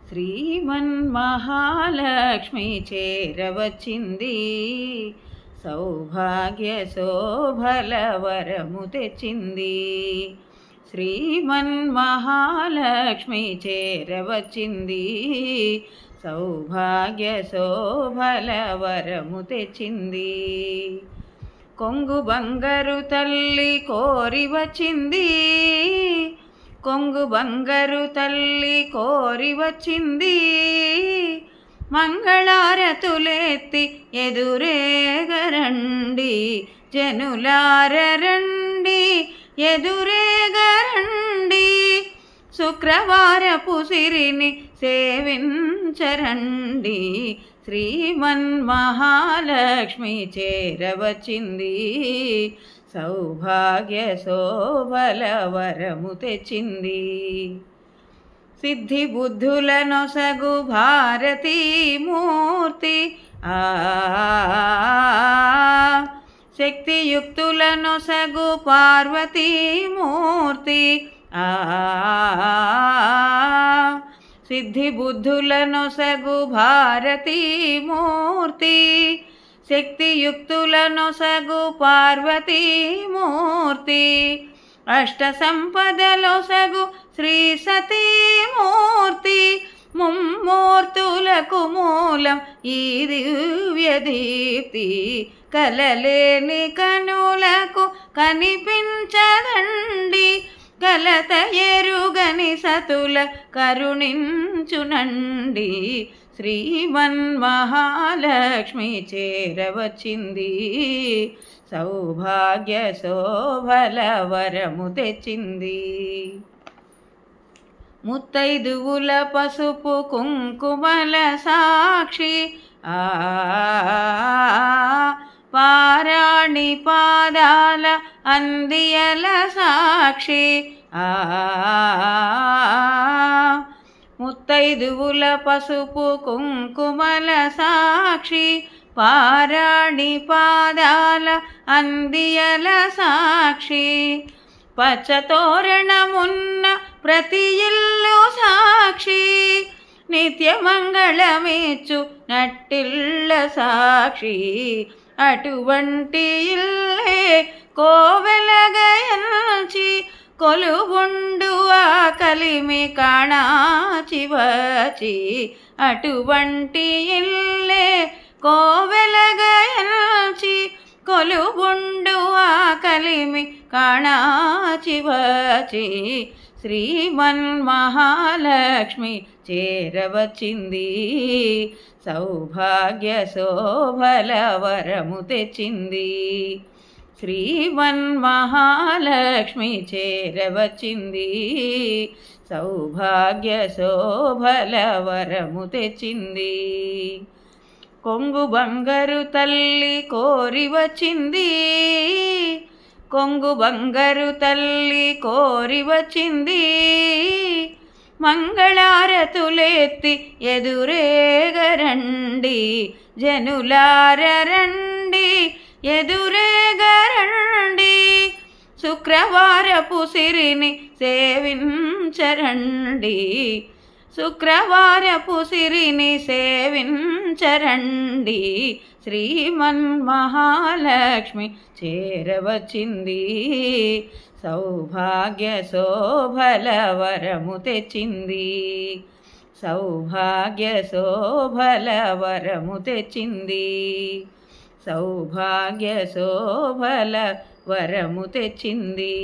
శ్రీమన్మహాలక్ష్మి చేరవచ్చింది, సౌభాగ్య శోభల వరము తెచ్చింది. శ్రీమన్మహాలక్ష్మి చేరవచ్చింది, సౌభాగ్య శోభల వరము తెచ్చింది. కొంగు బంగారు తల్లి కోరి వచ్చింది, కొంగు బంగారు తల్లి కోరి వచ్చింది. మంగళారతులెత్తి ఎదురేగరండి, జనులార రండి ఎదురేగరండి. శుక్రవారపు సిరిని సేవించరండి, శ్రీమన్మహాలక్ష్మి చేరవచ్చింది, సౌభాగ్య శోభల వరము తెచ్చింది. సిద్ధి బుద్ధుల నొసగు భారతీమూర్తి, శక్తియుక్తుల నొసగు పార్వతీమూర్తి, సిద్ధి బుద్ధుల నొసగు భారతీమూర్తి, శక్తియుక్తుల నొసగు పార్వతీమూర్తి. అష్ట సంపదలొసగు శ్రీ సతీమూర్తి, ముమ్మూర్తులకు మూలం ఈ దివ్య దీప్తి. కలలేని కనులకు కనిపించదండి, కలత ఎరుగని సతుల కరుణించునండి. శ్రీమన్మహాలక్ష్మి చేరవచ్చింది, సౌభాగ్య శోభల వరము తెచ్చింది. ముత్తైదువుల పసుపు కుంకుమల సాక్షి, పారాణి పాదాల అందియల సాక్షి, ముత్తైదువుల పసుపు కుంకుమల సాక్షి, పారాణి పాదాల అందియల సాక్షి. పచ్చతోరణమున్న ప్రతి ఇల్లు సాక్షి, నిత్యమంగళమిచ్చు నట్టిళ్ళ సాక్షి. అటువంటి ఇల్లే కోవెలగయంచి, కొలువుండు ఆ కలిమి కాణాచి వచ్చి. అటువంటి ఇల్లే కోవెలగయంచి, కొలువుండు ఆ కలిమి కాణాచి వచ్చి. శ్రీమన్మహాలక్ష్మి చేరవచ్చింది, సౌభాగ్య శోభల వరము తెచ్చింది. శ్రీమన్మహాలక్ష్మి చేరవచ్చింది, సౌభాగ్య శోభల వరము తెచ్చింది. కొంగు బంగారు తల్లి కోరి వచ్చింది, కొంగు బంగారు తల్లి కోరి వచ్చింది. మంగళారతులెత్తి ఎదురేగరండి, జనులార రండి ఎదురేగరండి. శుక్రవారపు సిరిని సేవించరండి, శుక్రవారపు సిరిని సేవించరండి. శ్రీమన్మహాలక్ష్మి చేరవచ్చింది, సౌభాగ్య శోభల వరము తెచ్చింది, సౌభాగ్య శోభల వరము తెచ్చింది, సౌభాగ్య శోభల వరము తెచ్చింది.